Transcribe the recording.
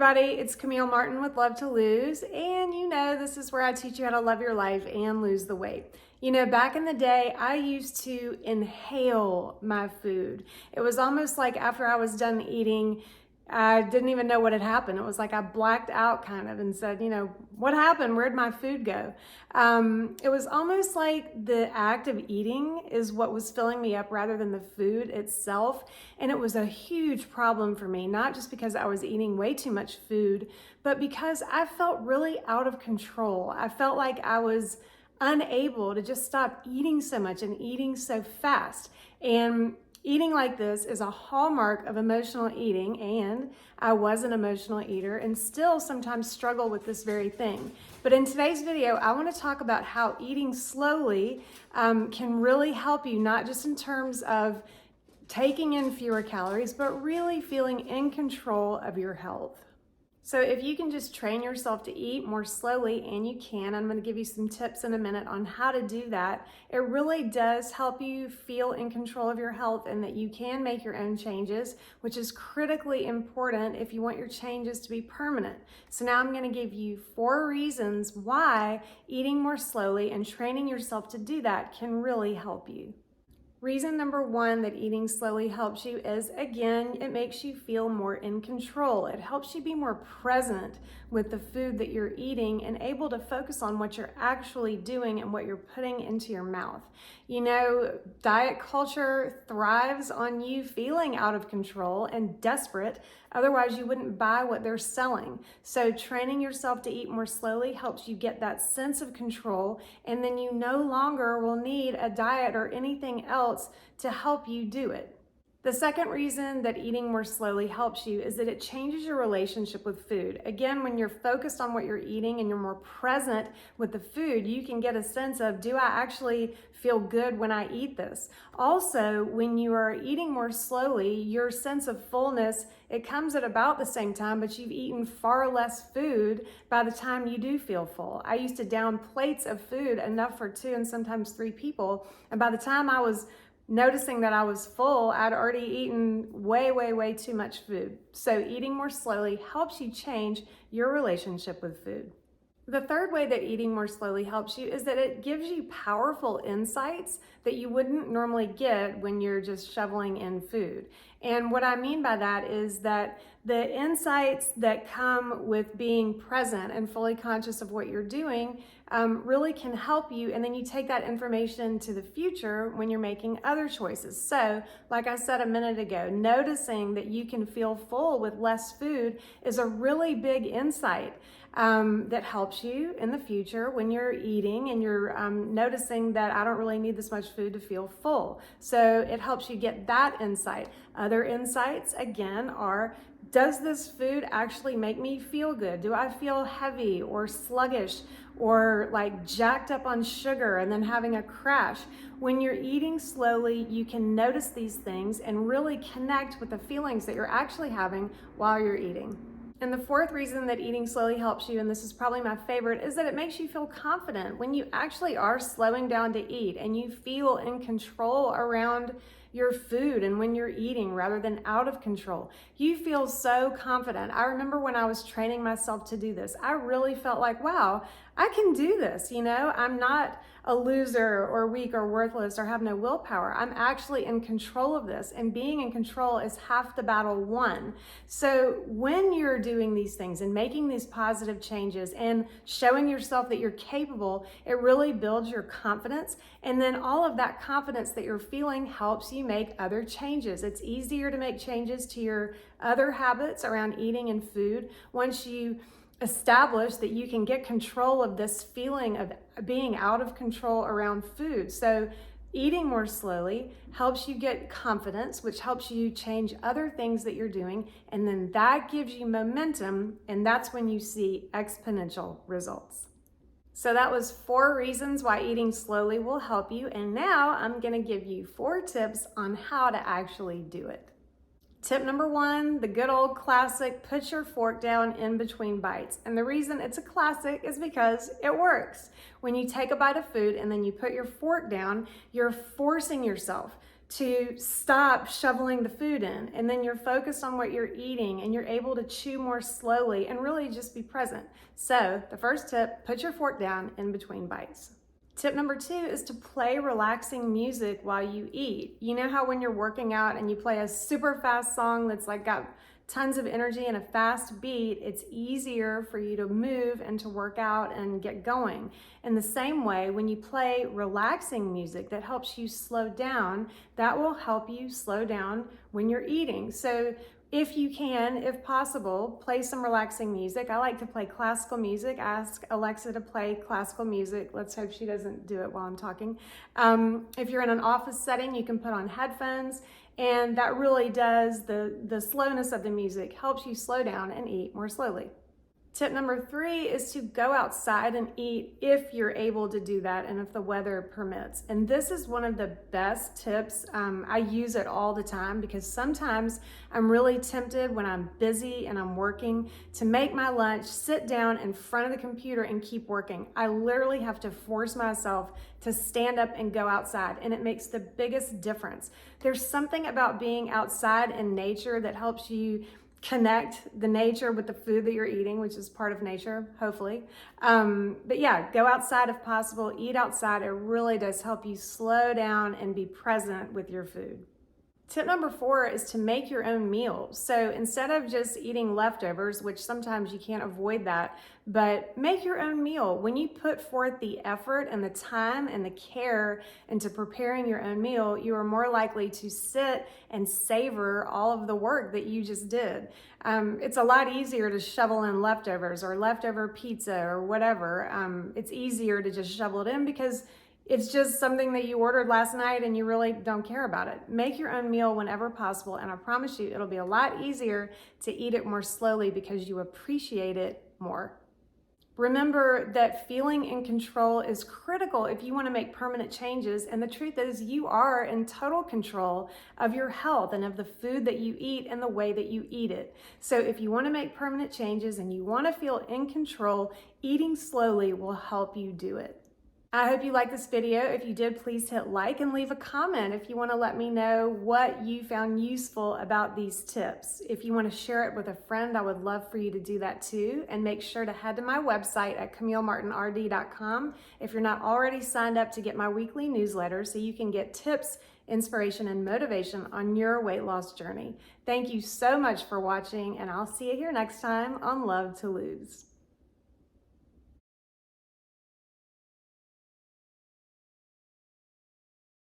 everybody, it's Camille Martin with Love to Lose, and this is where I teach you how to love your life and lose the weight. Back in the day, I used to inhale my food. It was almost like after I was done eating, I didn't even know what had happened. It was like I blacked out kind of and said, what happened? Where'd my food go? It was almost like the act of eating is what was filling me up rather than the food itself. And it was a huge problem for me, not just because I was eating way too much food, but because I felt really out of control. I felt like I was unable to just stop eating so much and eating so fast. And eating like this is a hallmark of emotional eating, and I was an emotional eater and still sometimes struggle with this very thing. But in today's video, I want to talk about how eating slowly can really help you, not just in terms of taking in fewer calories, but really feeling in control of your health. So if you can just train yourself to eat more slowly, and you can, I'm going to give you some tips in a minute on how to do that. It really does help you feel in control of your health and that you can make your own changes, which is critically important if you want your changes to be permanent. So now I'm going to give you 4 reasons why eating more slowly and training yourself to do that can really help you. Reason number 1 that eating slowly helps you is, again, it makes you feel more in control. It helps you be more present with the food that you're eating and able to focus on what you're actually doing and what you're putting into your mouth. Diet culture thrives on you feeling out of control and desperate. Otherwise, you wouldn't buy what they're selling. So training yourself to eat more slowly helps you get that sense of control, and then you no longer will need a diet or anything else to help you do it. The second reason that eating more slowly helps you is that it changes your relationship with food. Again, when you're focused on what you're eating and you're more present with the food, you can get a sense of, do I actually feel good when I eat this? Also, when you are eating more slowly, your sense of fullness, it comes at about the same time, but you've eaten far less food by the time you do feel full. I used to down plates of food, enough for 2 and sometimes 3 people, and by the time I was noticing that I was full, I'd already eaten way too much food. So eating more slowly helps you change your relationship with food. The third way that eating more slowly helps you is that it gives you powerful insights that you wouldn't normally get when you're just shoveling in food. And what I mean by that is that the insights that come with being present and fully conscious of what you're doing really can help you, and then you take that information to the future when you're making other choices. So, like I said a minute ago, noticing that you can feel full with less food is a really big insight that helps you in the future when you're eating and you're noticing that I don't really need this much food to feel full. So it helps you get that insight. Other insights, again, are, does this food actually make me feel good? Do I feel heavy or sluggish or like jacked up on sugar and then having a crash? When you're eating slowly, you can notice these things and really connect with the feelings that you're actually having while you're eating. And the fourth reason that eating slowly helps you, and this is probably my favorite, is that it makes you feel confident. When you actually are slowing down to eat and you feel in control around your food and when you're eating rather than out of control, you feel so confident. I remember when I was training myself to do this, I really felt like, wow, I can do this. I'm not a loser or weak or worthless or have no willpower. I'm actually in control of this, and being in control is half the battle won. So when you're doing these things and making these positive changes and showing yourself that you're capable, it really builds your confidence. And then all of that confidence that you're feeling helps you make other changes. It's easier to make changes to your other habits around eating and food once you establish that you can get control of this feeling of being out of control around food. So eating more slowly helps you get confidence, which helps you change other things that you're doing, and then that gives you momentum, and that's when you see exponential results. So that was 4 reasons why eating slowly will help you, and now I'm going to give you 4 tips on how to actually do it. Tip number 1, the good old classic, put your fork down in between bites. And the reason it's a classic is because it works. When you take a bite of food and then you put your fork down, you're forcing yourself to stop shoveling the food in, and then you're focused on what you're eating and you're able to chew more slowly and really just be present. So the first tip, put your fork down in between bites. Tip number 2 is to play relaxing music while you eat. You know how when you're working out and you play a super fast song that's like got tons of energy and a fast beat, it's easier for you to move and to work out and get going. In the same way, when you play relaxing music that helps you slow down, that will help you slow down when you're eating. So if you can, if possible, play some relaxing music. I like to play classical music. Ask Alexa to play classical music. Let's hope she doesn't do it while I'm talking. If you're in an office setting, you can put on headphones, and that really does, the slowness of the music helps you slow down and eat more slowly. Tip number 3 is to go outside and eat if you're able to do that and if the weather permits. And this is one of the best tips. I use it all the time because sometimes I'm really tempted when I'm busy and I'm working to make my lunch, sit down in front of the computer and keep working. I literally have to force myself to stand up and go outside, and it makes the biggest difference. There's something about being outside in nature that helps you connect the nature with the food that you're eating, which is part of nature, hopefully. But yeah, go outside if possible, eat outside. It really does help you slow down and be present with your food. Tip number 4 is to make your own meals. So instead of just eating leftovers, which sometimes you can't avoid that, but make your own meal. When you put forth the effort and the time and the care into preparing your own meal, you are more likely to sit and savor all of the work that you just did. It's a lot easier to shovel in leftovers or leftover pizza or whatever. It's easier to just shovel it in because it's just something that you ordered last night and you really don't care about it. Make your own meal whenever possible, and I promise you it'll be a lot easier to eat it more slowly because you appreciate it more. Remember that feeling in control is critical if you want to make permanent changes, and the truth is you are in total control of your health and of the food that you eat and the way that you eat it. So if you want to make permanent changes and you want to feel in control, eating slowly will help you do it. I hope you liked this video. If you did, please hit like and leave a comment if you want to let me know what you found useful about these tips. If you want to share it with a friend, I would love for you to do that too. And make sure to head to my website at CamilleMartinRD.com if you're not already signed up to get my weekly newsletter so you can get tips, inspiration, and motivation on your weight loss journey. Thank you so much for watching, and I'll see you here next time on Love to Lose.